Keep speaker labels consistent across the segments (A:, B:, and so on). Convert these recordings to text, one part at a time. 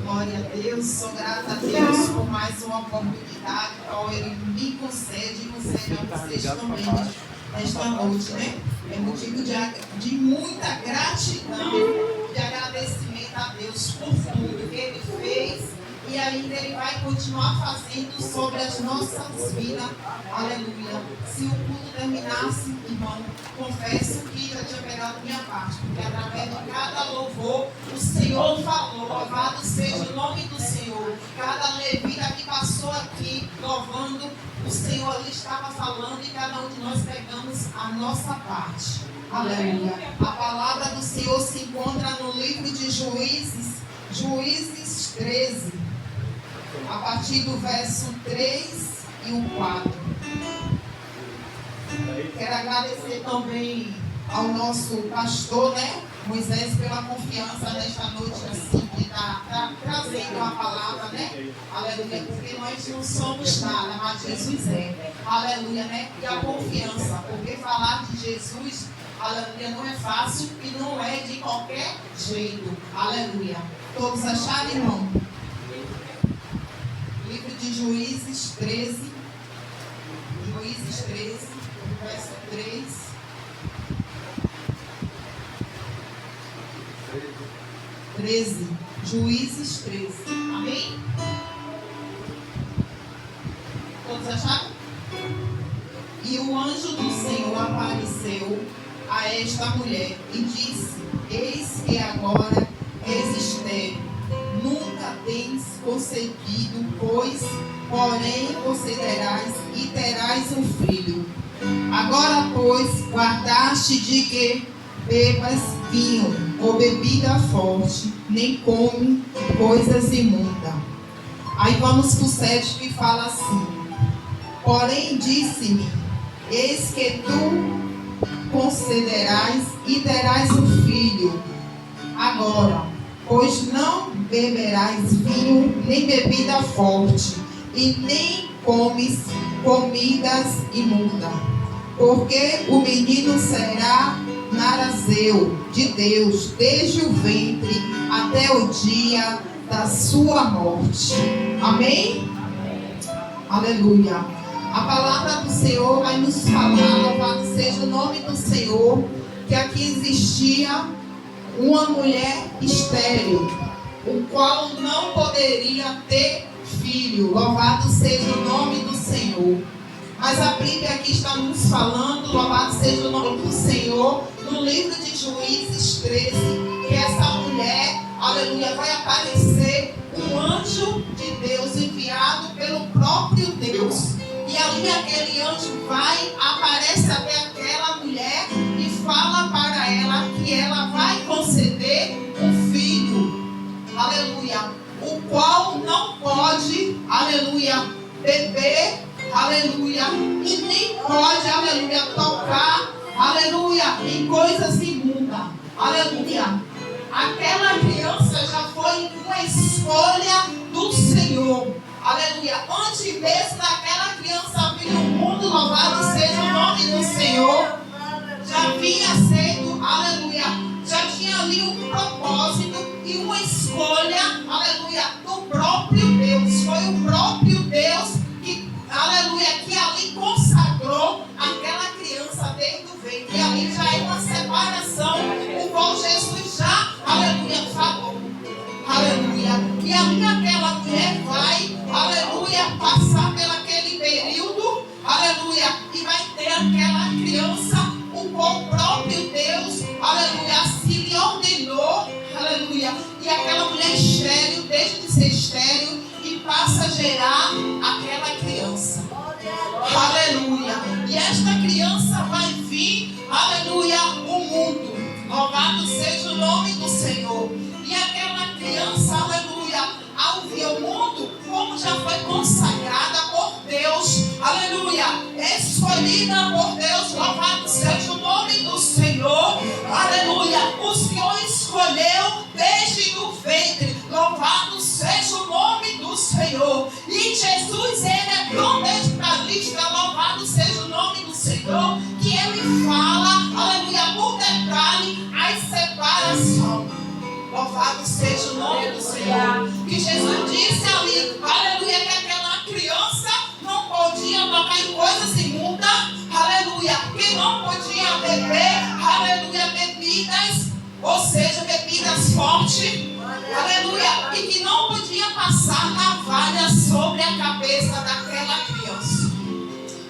A: Glória a Deus, sou grata a Deus por mais uma oportunidade qual Ele me concede a vocês também nesta noite, né? É motivo de muita gratidão, de agradecimento a Deus por tudo que Ele fez e ainda Ele vai continuar fazendo sobre as nossas vidas. Aleluia. Se o culto terminasse, irmão, confesso que já tinha pegado minha parte, porque através de cada louvor o Senhor falou, louvado seja o nome do Senhor. Cada levita que passou aqui louvando, o Senhor ali estava falando e cada um de nós pegamos a nossa parte. Aleluia. A palavra do Senhor se encontra no livro de Juízes 13, a partir do verso 3 e o 4. Quero agradecer também ao nosso pastor, né, Moisés, pela confiança nesta noite, assim, que está trazendo a palavra, né? Aleluia, porque nós não somos nada, mas Jesus é. Aleluia, né? E a confiança, porque falar de Jesus, aleluia, não é fácil e não é de qualquer jeito. Aleluia. Todos acharam, irmão? Livro de Juízes 13, verso 3. Juízes 13. Amém? Todos acharam? E o anjo do Senhor apareceu a esta mulher e disse: eis que agora és estéril, nunca tens concebido, porém concederás e terás um filho. Agora, pois, guardaste de que bebas vinho ou bebida forte, nem come coisas imundas. Aí vamos para o 7 que fala assim: porém disse-me, eis que tu concederás e terás um filho. Agora, pois não beberás vinho, nem bebida forte, e nem comes comidas imundas, porque o menino será narazeu de Deus desde o ventre até o dia da sua morte. Amém? Aleluia. A palavra do Senhor vai nos falar, louvado seja o nome do Senhor, que aqui existia uma mulher estéril, o qual não poderia ter filho. Louvado seja o nome do Senhor. Mas a Bíblia aqui está nos falando, louvado seja o nome do Senhor, no livro de Juízes 13, que essa mulher, aleluia, vai aparecer um anjo de Deus enviado pelo próprio Deus. E ali aquele anjo aparece até aquela mulher e fala para ela que ela vai conceder um filho, aleluia, o qual não pode, aleluia, beber, aleluia, e nem pode, aleluia, tocar, aleluia, em coisas imundas, aleluia. Aquela criança já foi uma escolha do Senhor, aleluia. Antes mesmo daquela criança vir no mundo, louvado seja o nome do Senhor, já vinha sendo, aleluia, já tinha ali um propósito e uma escolha, aleluia, do próprio Deus. Foi o próprio Deus que, aleluia, que ali consagrou aquela criança desde o ventre. E ali já é uma separação, o qual Jesus já, aleluia, falou. Aleluia. E ali aquela mulher vai, aleluia, passar pelaquele período, aleluia, e vai ter aquela criança, o qual o próprio Deus, aleluia, se lhe ordenou, aleluia. E aquela mulher estéril, deixa de ser estéril e passa a gerar aquela criança. Aleluia. E esta criança vai vir, aleluia, o mundo. Louvado seja o nome do Senhor. E aquela criança, aleluia, ao vir ao mundo, como já foi consagrada por Deus, aleluia, escolhida por Deus, louvado seja o nome do Senhor, aleluia. O Senhor escolheu desde o ventre, louvado seja o nome do Senhor. E Jesus, ele é tão detalhista, louvado seja o nome do Senhor, que ele fala, aleluia, por detalhe, a separação. Louvado seja o nome do Senhor. que Jesus disse ali, aleluia, que aquela criança não podia tocar em coisas imundas, aleluia, que não podia beber, aleluia, bebidas, ou seja, bebidas fortes, aleluia, e que não podia passar navalha sobre a cabeça daquela criança,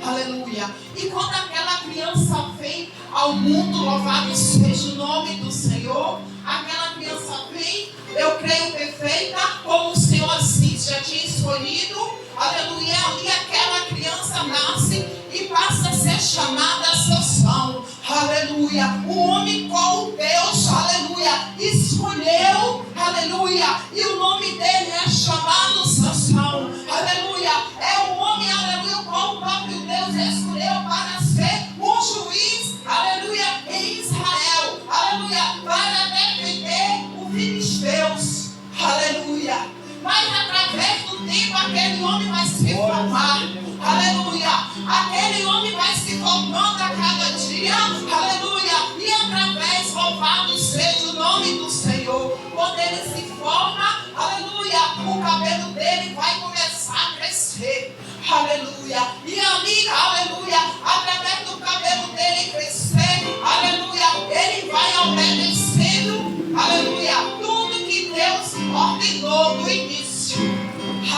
A: aleluia. E quando aquela criança vem ao mundo, louvado seja o nome do Senhor, aquela criança vem, eu creio, perfeita, como o Senhor assim já tinha escolhido, aleluia, ali aquela criança nasce e passa a ser chamada Sansão, aleluia, o homem qual Deus, aleluia, escolheu, aleluia, e o nome dele é chamado Sansão, aleluia, é o homem, aleluia, qual o próprio Deus escolheu para ser um juiz, aleluia, em Israel, aleluia, para defender os filisteus, aleluia. Mas através do tempo aquele homem vai se formar, aleluia, aquele homem vai se formando a cada dia, aleluia, e através, louvado seja o nome do Senhor, quando ele se forma, aleluia, o cabelo dele vai começar a crescer, aleluia, e ali, aleluia, através do cabelo dele crescer, aleluia, ele vai obedecendo, aleluia, tudo que Deus ordenou no início,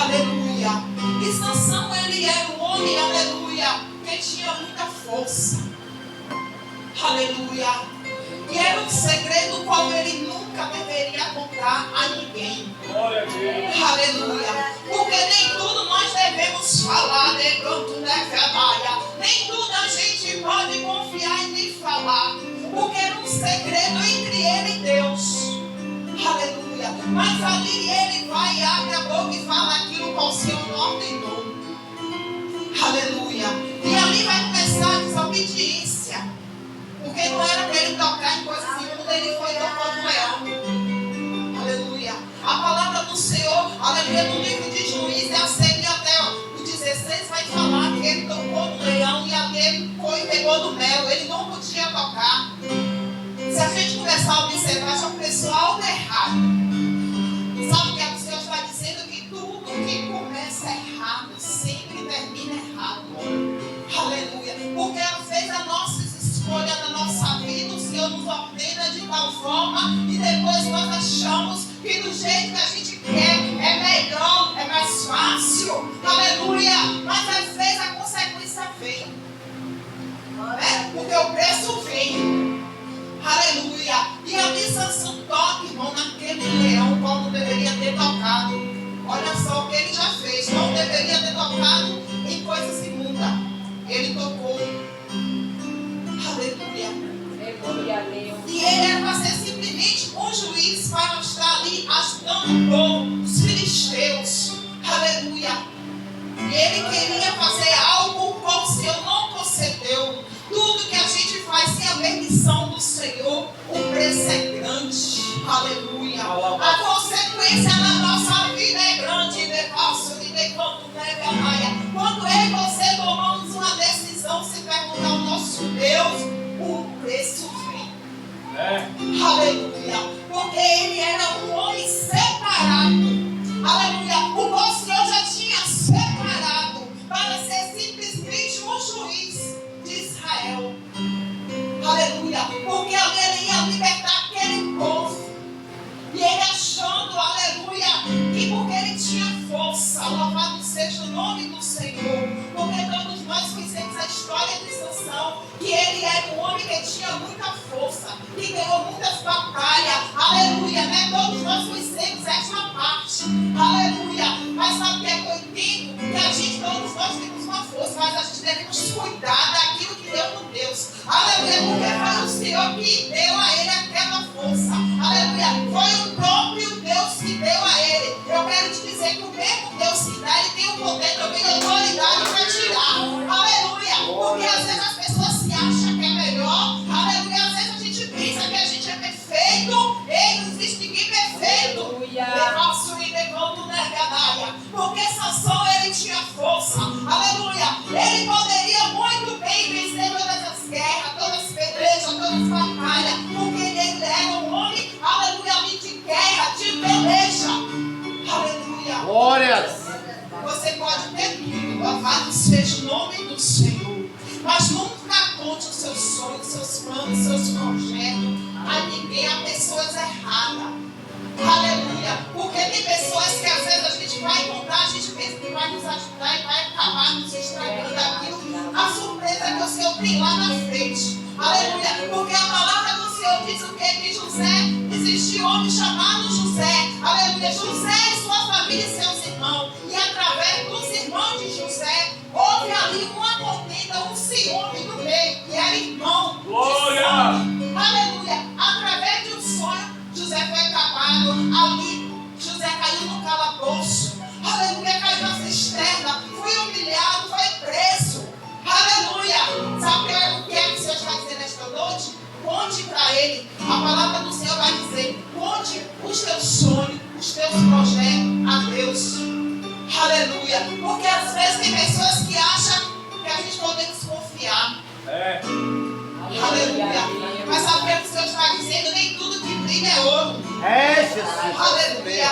A: aleluia. E Sansão, ele era um homem, aleluia, que tinha muita força, aleluia, e era um segredo qual ele nunca deveria contar a ninguém, aleluia, porque nem tudo nós devemos falar, né, canto, né, trabalha, nem tudo a gente pode confiar em lhe falar, porque era um segredo entre ele e Deus, aleluia, mas ali ele vai, abre a boca e fala aquilo que o Senhor não ordenou, aleluia, e ali vai começar a desobediência, porque não era para ele tocar em coisas imundas, ele foi tocando no leão, aleluia, a palavra do Senhor, aleluia, no livro de Juízes, a seguir até o 16 vai falar que ele tocou no leão e ali ele foi e pegou no mel, ele não podia tocar. Se a gente começar a observar, já começou algo errado. Sabe o que o Senhor está dizendo? Que tudo que começa errado sempre termina errado. Aleluia. Porque às vezes as nossas escolhas na nossa vida, o Senhor nos ordena de tal forma e depois nós achamos que do jeito que a gente quer é melhor, é mais fácil. Aleluia. Mas às vezes a consequência vem. Porque o preço vem. Aleluia. E ali Sansão toca, irmão, naquele leão qual não deveria ter tocado. Olha só o que ele já fez. Não deveria ter tocado em coisas imundas. Ele tocou. Aleluia. E ele era para ser simplesmente um juiz para estar ali ajudando o povo, os filisteus. Aleluia. E ele queria fazer algo como o Senhor não concedeu. Tudo que a gente faz sem a permissão do Senhor, o preço é grande. Aleluia. A consequência na nossa vida é grande. Quando eu e você tomamos uma decisão, se perguntar ao nosso Deus, o preço vem. Aleluia. Porque ele era um homem separado. Aleluia. O nosso Senhor já tinha separado para ser simplesmente um juiz de Israel. Aleluia. Porque ali ele ia libertar aquele povo. E ele achando, aleluia, que porque ele tinha força, louvado seja o nome do Senhor. Porque todos nós conhecemos a história de Sansão, que ele era um homem que tinha muita força, que ganhou muitas batalhas. Aleluia, né? Todos nós conhecemos esta parte. Aleluia. Mas sabe o que é que eu entendo? Que a gente, todos nós temos uma força, mas a gente devemos cuidar daquilo que deu por Deus. Aleluia, porque foi o Senhor que deu a ele aquela força. Aleluia, foi o próprio Deus que deu a ele. Eu quero te dizer que o mesmo Deus que dá, ele tem o poder também, a autoridade para tirar. Aleluia, porque às vezes as pessoas se acham que é melhor. Aleluia, às vezes a gente pensa que a gente é perfeito. Ei, não existe ninguém perfeito. Porque Sansão, ele tinha força. Aleluia, ele poderia muito bem vencer todas as guerras, todas as pelejas, todas as batalhas, porque ele era um homem, aleluia, de guerra, de peleja. Aleluia.
B: Glórias.
A: Você pode ter tudo, louvado seja o nome do Senhor. Mas nunca conte os seus sonhos, seus planos, seus projetos a ninguém, a pessoas erradas. Aleluia. Porque tem pessoas que às vezes a gente vai contar, a gente pensa que vai nos ajudar e vai acabar nos estragando aquilo. A surpresa que o Senhor tem lá na frente. Aleluia. Porque a palavra do Senhor diz o quê? Que José, existe um homem chamado José. Aleluia. José e sua família e seus irmãos. E através dos irmãos de José, houve ali uma contenda, um ciúme no meio, que era irmão.
B: Glória.
A: Aleluia. Através de um sonho, José foi acabado ali. José caiu no calabouço. Aleluia. Caiu na cisterna. Foi humilhado, foi preso. Aleluia. Sabe o que é que o Senhor está dizendo esta noite? Conte para ele. A palavra do Senhor vai dizer: conte os teus sonhos, os teus projetos a Deus. Aleluia. Porque às vezes tem pessoas que acham que a gente pode desconfiar. Aleluia. Mas sabe o que o Senhor está dizendo? Nem tudo que brilha é ouro.
B: Jesus.
A: Aleluia.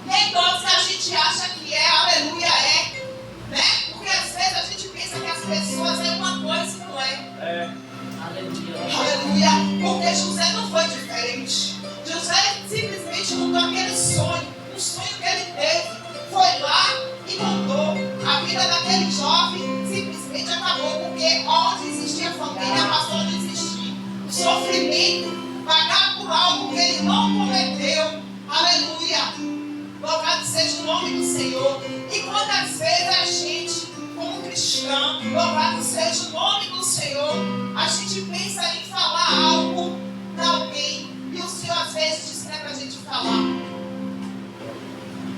A: Nem todos que a gente acha que é, aleluia, é. Né? Porque às vezes a gente pensa que as pessoas é uma coisa que não é. Aleluia. Porque José não foi diferente. José simplesmente mudou aquele sonho. Um sonho que ele teve. Foi lá e mudou. A vida daquele jovem simplesmente acabou. Porque onde existia família, passou a não existir. O sofrimento, pagar por algo que ele não cometeu. Aleluia. Louvado seja o nome do Senhor. E quantas vezes a gente, como cristão, louvado seja o nome do Senhor, a gente pensa em falar algo para alguém e o Senhor às vezes diz que não é para a gente falar.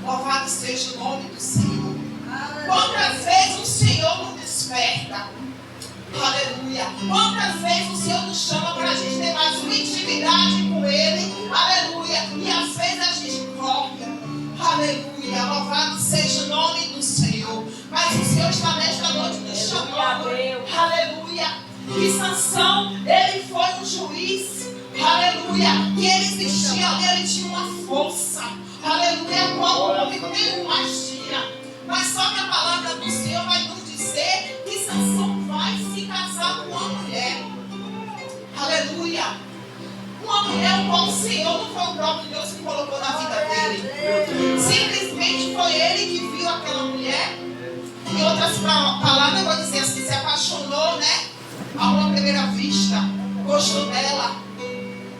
A: Louvado seja o nome do Senhor. Quantas vezes o Senhor nos desperta? Aleluia. Quantas vezes o Senhor nos chama para a gente ter mais uma intimidade com Ele? Aleluia. E às vezes a gente corre. Aleluia. Louvado seja o nome do Senhor. Mas o Senhor está nesta noite nos chamando. Aleluia. Que Sansão, ele foi um juiz. Aleluia. Que ele existia ali, ele tinha uma força. Aleluia. Qual o homem nenhum mais tinha. Mas só que a palavra do Senhor vai nos dizer que Sansão vai se casar com uma mulher. Aleluia. Uma mulher com o Senhor, não foi o próprio Deus que colocou na vida dele. Simplesmente foi ele que viu aquela mulher. Em outras palavras, eu vou dizer assim, se apaixonou, né? A uma primeira vista, gostou dela.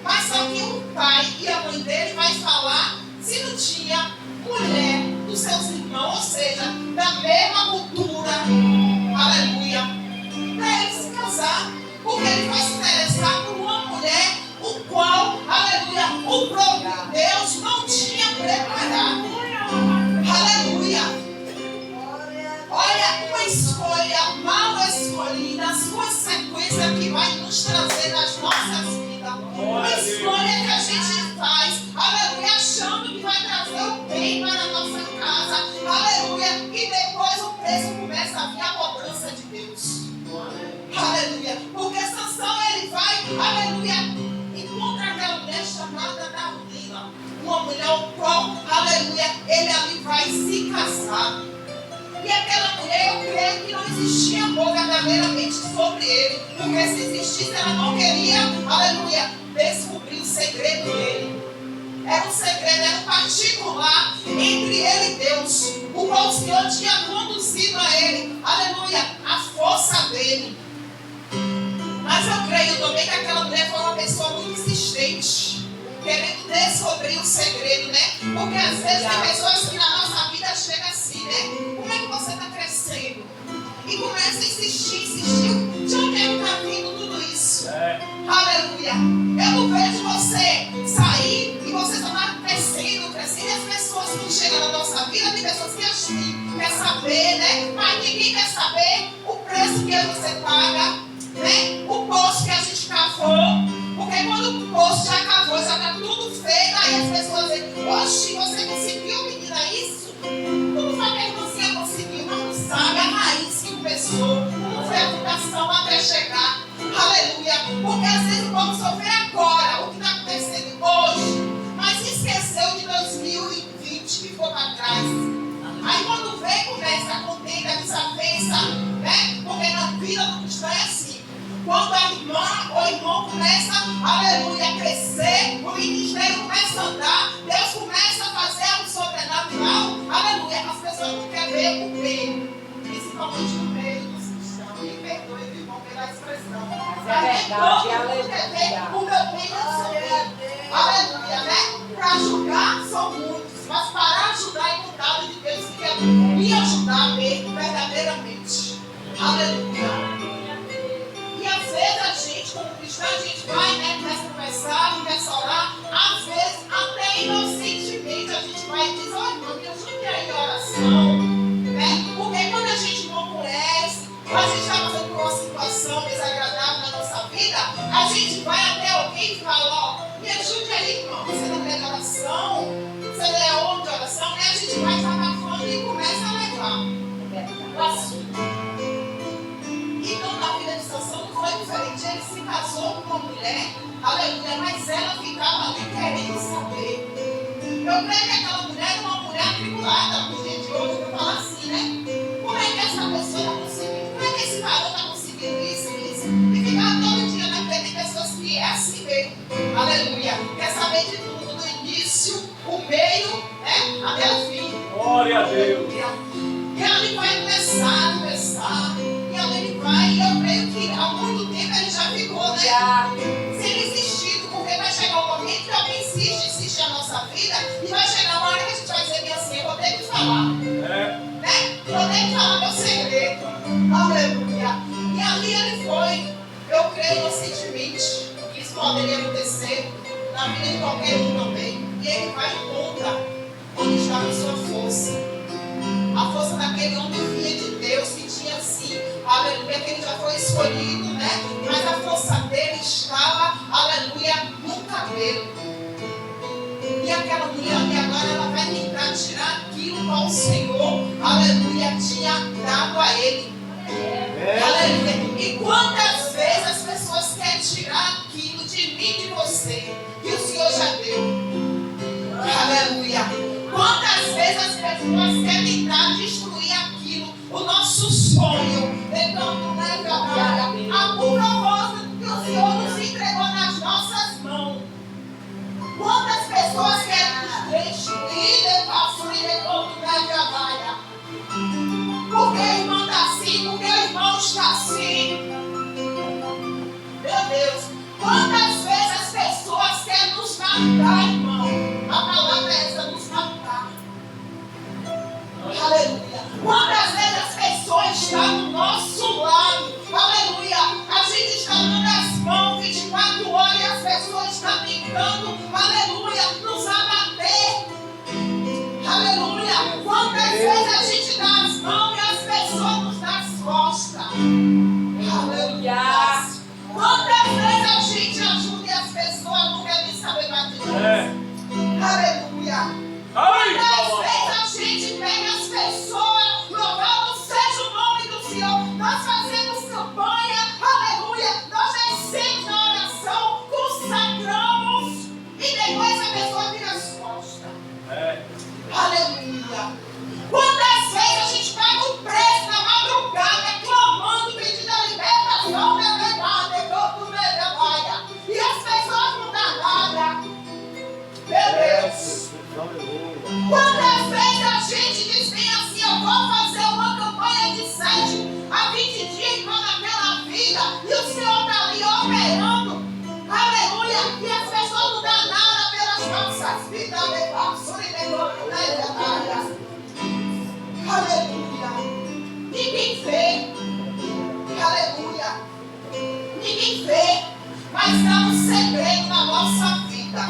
A: Mas só que o pai e a mãe dele vai falar se não tinha mulher dos seus irmãos, ou seja, da mesma cultura. Aleluia. Para ele se casar. Porque ele vai se interessar por uma mulher o qual, aleluia, o próprio Deus não tinha preparado. Aleluia. Olha, uma escolha mal escolhida, as consequências que vai nos trazer nas nossas vidas. Uma escolha que a gente faz, aleluia, achando que vai trazer o bem para a nossa casa. Aleluia. E depois o preço começa a vir a cobrança de Deus. Aleluia. Porque Sansão, ele vai, aleluia, encontra aquela mulher chamada Dalila. Uma mulher o qual, aleluia, ele ali vai se casar. E aquela mulher, eu creio que não existia amor verdadeiramente sobre ele. Porque se existisse, ela não queria, aleluia, descobrir o segredo dele. Era um segredo, era um particular entre ele e Deus. O qual o Senhor tinha conduzido a ele, aleluia, a força dele. Mas eu creio também que aquela mulher foi uma pessoa muito insistente, querendo descobrir o segredo, né? Porque às vezes tem pessoas que na nossa vida chegam assim, né? Como é que você está crescendo? E começa a insistir. De onde é que está vindo tudo isso? Aleluia. Eu não vejo você sair e você só está crescendo. E as pessoas que chegam na nossa vida, tem pessoas que acham que quer saber, né? Mas ninguém quer saber o preço que você paga, né? O poço que a gente cavou. Porque quando o poço já cavou, já está tudo feito, aí as pessoas dizem: oxe, você conseguiu, menina, isso? Como foi que a irmãzinha conseguiu? Mas não sabe a raiz que começou, como foi a fundação até chegar. Aleluia. Porque às vezes o povo só vê agora o que está acontecendo hoje, mas esqueceu de 2020 que ficou para trás. quando a irmã ou o irmão começa, aleluia, a crescer, o ministério começa a andar, Deus começa a fazer algo sobrenatural, aleluia, as pessoas não querem ver o meio, principalmente no meio dos cristãos. Me perdoe, meu irmão, pela expressão.
C: Mas é verdade, aleluia.
A: O meu bem não sou eu. Aleluia, né? Para julgar são muitos, mas para ajudar é contado de Deus que quer me ajudar mesmo, verdadeiramente. Aleluia. E às vezes a gente, como cristão, a gente vai, né? Começa a conversar, começa a orar. Às vezes, até inocentemente, a gente vai e diz: olha, irmão, me ajude aí em oração. Né? Porque quando a gente não conhece, a gente está passando por uma situação desagradável na nossa vida, a gente vai até alguém e fala: ó, me ajude aí, irmão. Você não lê oração? Você lê onde de oração? Né? A gente vai falando e começa a levar o assunto. Então, na vida de Sansão não foi diferente. Ele se casou com uma mulher, aleluia, mas ela ficava ali querendo saber. Eu creio que aquela mulher era uma mulher atribulada, no dia de hoje, eu falo assim, né? Como é que essa pessoa está conseguindo? Como é que esse varão está conseguindo isso? E ficar todo dia na frente de pessoas que é assim mesmo. Aleluia. Quer saber de tudo, do início, o meio, né? Até o fim.
B: Glória a Deus.
A: E ali vai começar. E ali ele vai. E eu creio que há muito tempo ele já ficou, né? Sem existido, porque vai chegar um momento que alguém insiste a nossa vida. E vai chegar uma hora que a gente vai dizer bem assim: eu vou ter que falar. Né? Vou ter que falar meu segredo. Aleluia. E ali ele foi. Eu creio inocentemente que isso poderia acontecer na vida de qualquer um também. E ele vai em conta onde estava a sua força. A força daquele homem vinha de Deus, que tinha assim, aleluia, que ele já foi escolhido, né? Mas a força dele estava, aleluia, no cabelo. E aquela mulher ali agora, ela vai tentar tirar aquilo que o Senhor, aleluia, tinha dado a ele. Aleluia. E quantas vezes as pessoas querem tirar aquilo de mim e de você, que o Senhor já deu. Aleluia. Quantas vezes as pessoas querem tentar destruir aquilo, o nosso sonho, tentando levar a propósito que o Senhor nos entregou nas nossas mãos. Quantas pessoas querem destruir, levar a sua trabalha? Porque o irmão está assim, porque o irmão está assim. Meu Deus, quantas vezes as pessoas querem nos matar, irmão? A palavra é essa, nos matar. Aleluia. Quantas vezes as pessoas estão do nosso lado? Aleluia. A gente está dando as mãos 24 horas e as pessoas estão tentando, aleluia, nos abater. Aleluia. Quantas vezes a gente dá as mãos e as pessoas nos dão as costas? Aleluia. Quantas vezes a gente ajuda e as pessoas não querem saber mais de Deus? Aleluia. Quantas vezes a gente pega as pessoas, louvado seja o nome do Senhor, nós fazemos campanha, aleluia, nós descemos na oração, consagramos e depois a pessoa vira as costas. Aleluia. Quantas vezes a gente paga o preço na madrugada, clamando, pedindo a libertação da verdade, e as pessoas não dão nada. Meu Deus. Quantas vezes a gente diz bem assim: eu vou fazer uma campanha de 7 a 20 dias naquela vida, e o Senhor está ali operando, aleluia, e as pessoas não dão nada pelas nossas vidas, aleluia. Ninguém vê, aleluia, ninguém vê, mas há um segredo na nossa vida.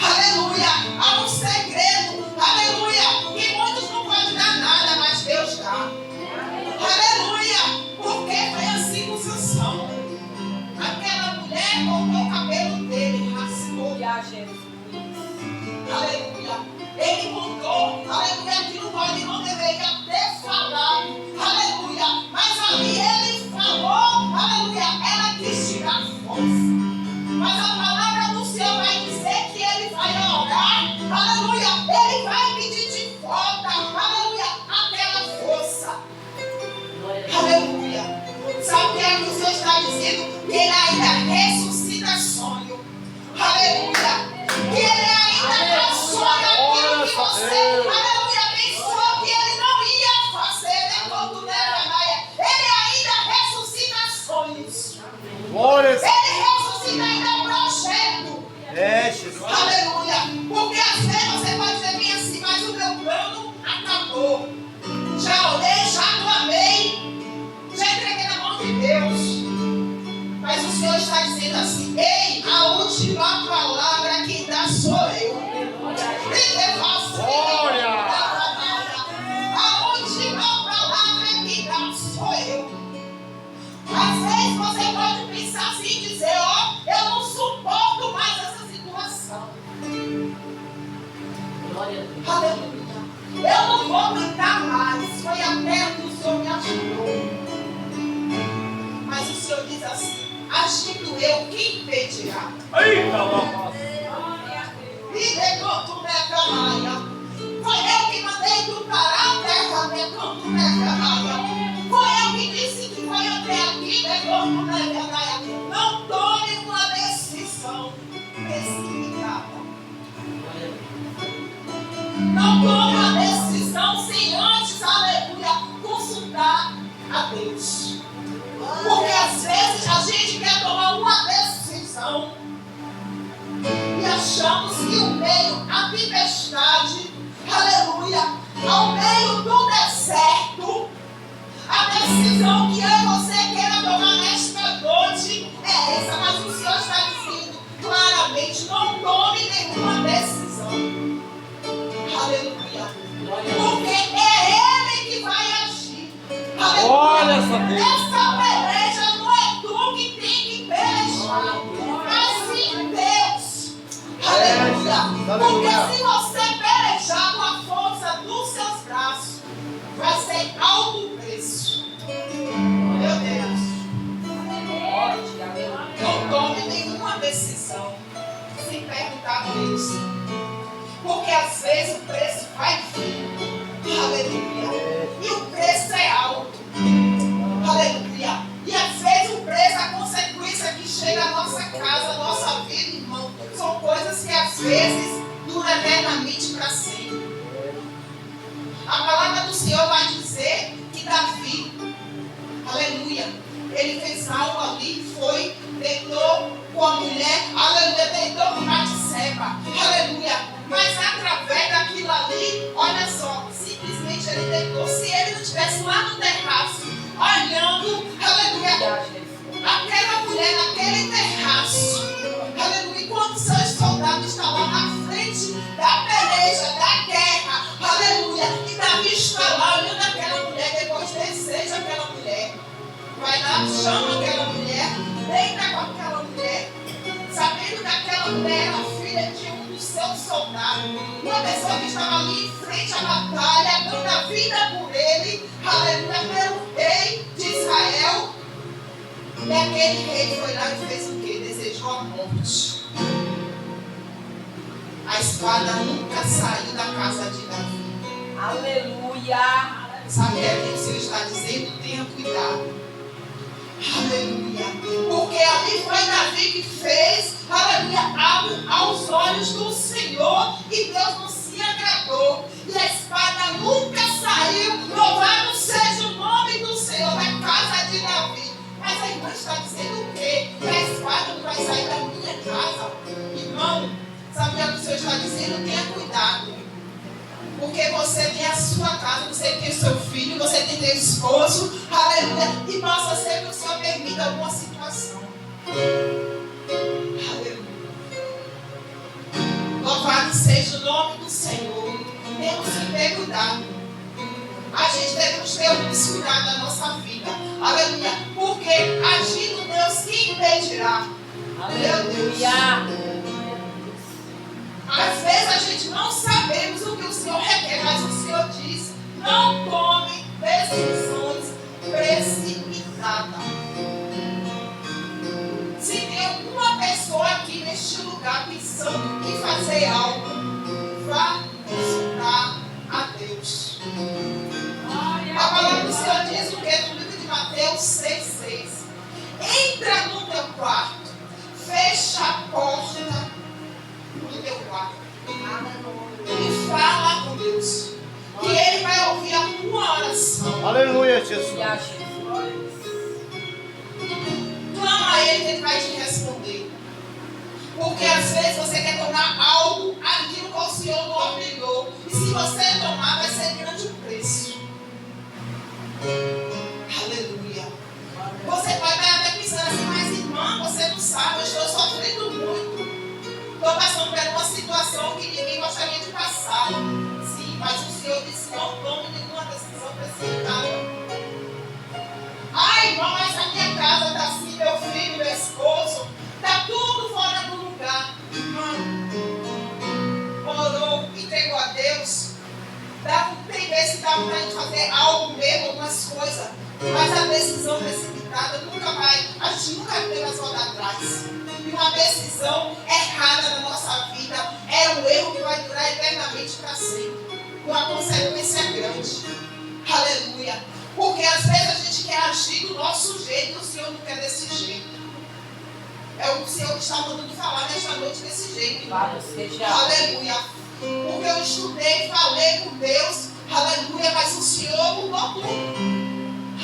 A: Aleluia, há um segredo, aleluia, e muitos não podem dar nada, mas Deus dá. Aleluia, porque foi assim com Sansão. Aquela mulher cortou o cabelo dele, raspou. Aleluia, ele mudou, aleluia, aquilo pode não deveria ter falado, aleluia, mas ali ele falou, aleluia, ela quis tirar força. Mas a palavra do Senhor vai dizer que ele vai orar, aleluia, ele vai pedir de volta, aleluia, aquela força. Aleluia. Sabe o que é que o Senhor está dizendo? está dizendo assim: ei, a última palavra que dá sou eu. A última palavra que dá sou eu. Às vezes você pode pensar assim e dizer: ó, eu não suporto mais essa situação. Aleluia. Eu não vou aguentar mais. Foi a terra que o Senhor me ajudou. Mas o Senhor diz assim: agindo eu, quem impedirá? E declarou minha canalha. Foi eu que mandei tu parar a terra, declarou minha canalha. Foi eu que disse que foi até aqui, declarou minha canalha. Não tome uma decisão precipitada. Não tome uma decisão sem antes, aleluia, consultar a Deus. Porque às vezes a gente quer tomar uma decisão e achamos que o meio, a tempestade, aleluia, ao meio do deserto, a decisão que eu e você queira tomar nesta noite é essa. Mas o Senhor está dizendo claramente: não tome nenhuma decisão. Aleluia. Porque é Ele que vai agir. Aleluia.
B: Olha essa Deus.
A: Essa peleja não é tu que tem que pelejar, mas sim Deus. Aleluia. Porque se você pelejar com a força dos seus braços, vai ser alto preço. Meu Deus. Não tome nenhuma decisão sem perguntar a Deus. Porque às vezes o preço vai vir. Aleluia. E o preço é alto. Aleluia. E às vezes o preço, a consequência que chega à nossa casa, à nossa vida, irmão, são coisas que às vezes duram eternamente para sempre. A palavra do Senhor vai dizer que Davi, aleluia, ele fez algo ali, foi, deitou com a mulher, aleluia, deitou com Batseba, aleluia. Mas através daquilo ali, olha só, simplesmente ele deitou. Se ele não estivesse lá no terraço, olhando, aleluia, aquela mulher naquele terraço, aleluia, enquanto seus soldados estavam na frente da peleja, da guerra, aleluia, e Davi está lá olhando aquela mulher, depois deseja aquela mulher, vai lá, chama aquela mulher, deita com aquela mulher, sabendo que aquela mulher era filha de um dos seus soldados, uma pessoa que estava ali em frente à batalha, dando a vida por ele, aleluia, pelo rei de Israel. E aquele rei foi lá e fez o que? Desejou a morte. A espada nunca saiu da casa de Davi.
C: Aleluia.
A: Sabe o que é que o Senhor está dizendo? Tenha cuidado. Aleluia. Porque ali foi Davi que fez, aleluia, algo aos olhos do Senhor e Deus não se agradou. E a espada nunca saiu. Louvado seja o nome do Senhor da casa de Davi. Mas a irmã está dizendo o quê? Que a espada não vai sair da minha casa. Irmão, sabe o que o Senhor está dizendo? Tenha cuidado. Porque você tem a sua casa, você tem o seu filho, você tem seu esposo, aleluia. E possa ser que o Senhor permita alguma situação. Aleluia. Louvado seja o nome do Senhor. Temos que ter cuidado. A gente devemos ter alguns cuidados da nossa vida. Aleluia. Porque agindo Deus, quem impedirá?
C: Aleluia.
A: Às vezes a gente não sabemos o que o Senhor requer, mas o Senhor diz: não tome decisões precipitadas. Se tem alguma pessoa aqui neste lugar pensando em fazer algo, vá consultar a Deus. A palavra do Senhor diz o que? No livro de Mateus 6,6. Entra no teu quarto, fecha a porta do teu quarto e fala com Deus, que Ele vai ouvir a tua oração.
B: Aleluia, Jesus.
A: Clama a Ele que Ele vai te responder. Porque às vezes você quer tomar algo, aquilo que o Senhor não obrigou, e se você tomar, vai ser grande o preço. Aleluia. Você pode estar até pensando assim: mas irmã, você não vontade de fazer algo mesmo, algumas coisas. Mas a decisão precipitada nunca vai, a gente nunca vai mais voltar atrás. E uma decisão errada na nossa vida é um erro que vai durar eternamente para sempre. Uma consequência grande. Aleluia. Porque às vezes a gente quer agir do nosso jeito e o Senhor não quer desse jeito. É o Senhor que está mandando falar nesta noite desse jeito. Aleluia. Porque eu estudei, falei com Deus. Aleluia. Mas o Senhor mudou tudo.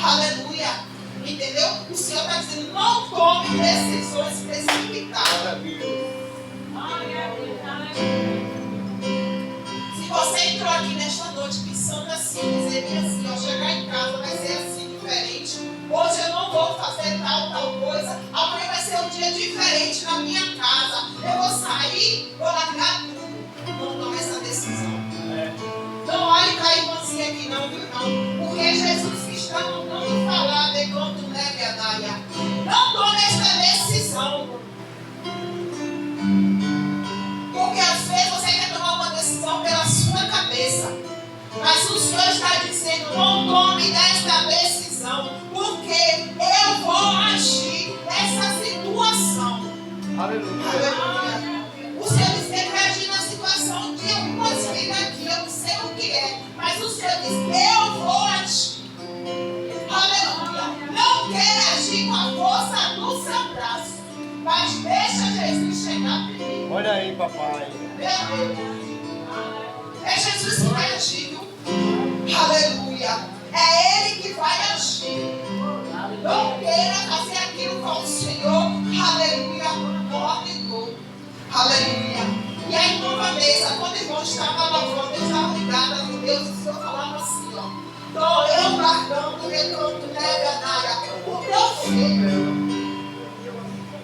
A: Aleluia. Entendeu? O Senhor está dizendo, não tome decisões precipitadas. Se você entrou aqui nesta noite pensando assim, dizer assim, ó, chegar em casa vai ser assim, diferente. Hoje eu não vou fazer tal coisa. Amanhã vai ser um dia diferente na minha casa. Eu vou sair, vou largar tudo. Não tome essa decisão. Não olhe para a irmãzinha aqui não, viu não. Porque Jesus que está mandando falar de quanto neve a Naya. Não tome essa decisão. Porque às vezes você quer tomar uma decisão pela sua cabeça. Mas o Senhor está dizendo, não tome esta decisão. Porque eu vou agir nessa situação.
B: Aleluia.
A: Aleluia. O Senhor diz que vai agir na situação de algumas vidas aqui. Eu não sei o que é. Mas o Senhor diz, eu vou agir. Aleluia. Não quer agir com a força do seu braço. Mas deixa Jesus chegar primeiro.
B: Olha aí, papai.
A: Meu Deus. É Jesus que vai agir, viu? Aleluia. É Ele que vai agir. Não queira fazer aquilo com o Senhor. Aleluia. Ordenou. Aleluia. E a irmã Vanessa, quando o irmão estava lavando, eu estava ligada com Deus, o Senhor falava assim, ó. Estou eu guardando o recanto neve a Naya, o teu filho.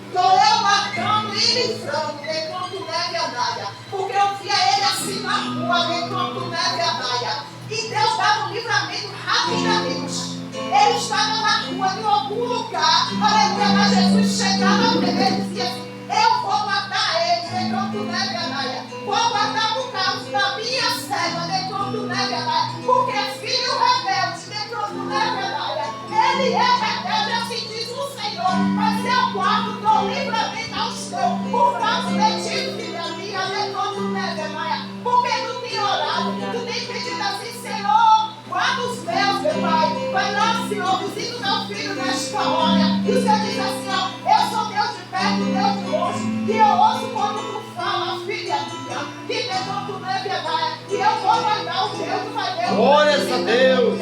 A: Estou eu guardando e livrando o recanto neve a Naya. Porque eu via ele assim na rua, recanto neve a Naya. E Deus dava um livramento rapidamente. Ele estava na rua, em algum lugar. Aleluia, mas Jesus chegava para ele e dizia assim, eu vou matar ele, recanto neve a Naya. Vou matar por causa da minha serva, recanto neve a Naya. Porque filho rebelde, recanto neve a Naya. Ele é rebelde, assim diz o Senhor. Mas eu guardo, dou livramento aos teus. Por causa de ti, filha minha, recanto neve a Naya. Porque tu tem orado, tu tem pedido assim, Senhor, guarda os meus, meu Pai. Vai lá, Senhor, visita o meu filho nesta hora. E o Senhor diz assim, ó, eu sou Deus de perto, Deus de longe. E eu ouço quando tu fala, filha minha, que recanto neve a Naya. E eu vou guardar o teu, tu vai ver.
B: Glória a Deus.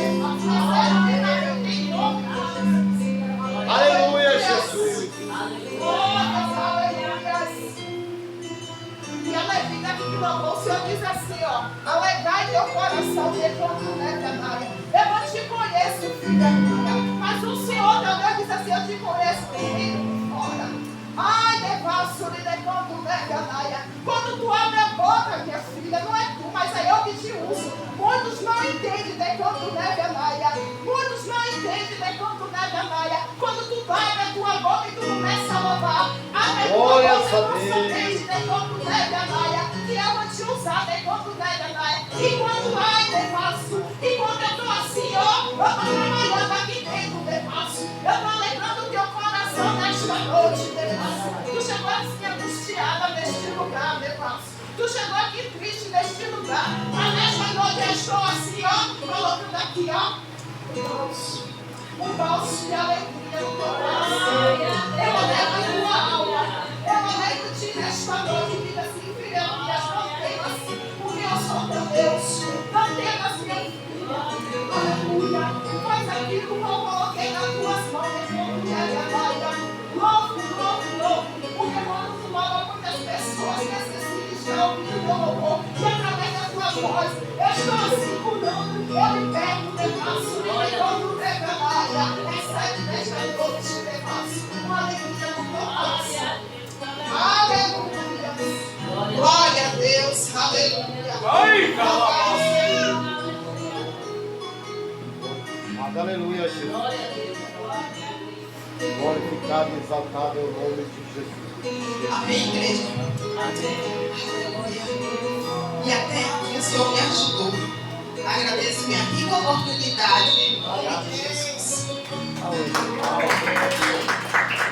B: Aleluia, Jesus.
A: E a levita que clamou, o Senhor diz assim, ó, alegrai teu coração, recanto neve a Naya. Eu não te conheço, filha minha, mas o Senhor teu Deus diz assim, eu te conheço por fora. Ai, devasso, recanto neve a Naya. Quando tu abre a boca, minha filha, não é tu, mas é eu que te uso. Muitos não entendem recanto neve a Naya. Muitos não entendem recanto neve a Naya. Quando tu abre a tua boca e tu começa a louvar, abre a tua
B: Glória
A: boca,
B: a
A: não
B: Deus.
A: somente recanto neve a Naya, que eu vou te usar recanto neve a Naya. E quando ai, devasso, e quando eu estou assim, ó, eu estou trabalhando aqui dentro, devasso. Eu estou lembrando o teu coração nesta noite, devasso. Tu chegou assim angustiada neste lugar, devasso. Tu chegou aqui triste neste lugar. Mas nesta noite eu estou assim, ó, colocando aqui, ó, um balso de alegria no teu coração. Eu alejo a tua alma. Eu alejo ti nesta noite e diga assim, filha minha, não temas, porque eu sou teu Deus. Não temas, minha filha. Aleluia. Faz aquilo que eu coloquei nas tuas mãos, enquanto me agradária. Louvo, louvo, louvo. Porque quando tu louva, muitas pessoas necessitam de ouvir o teu louvor. E através da tua voz, eu estou assim curando. Eu liberto, devasso, quando revelar. Recebe nesta noite, devasso, uma alegria no teu coração. Aleluia. Glória a Deus. Aleluia.
B: Aleluia, Jesus. Glorificado e exaltado é o nome de Jesus.
A: Amém, igreja? Amém. E até aqui o Senhor me ajudou Agradeço minha rica oportunidade em nome de Jesus.
B: Aleluia.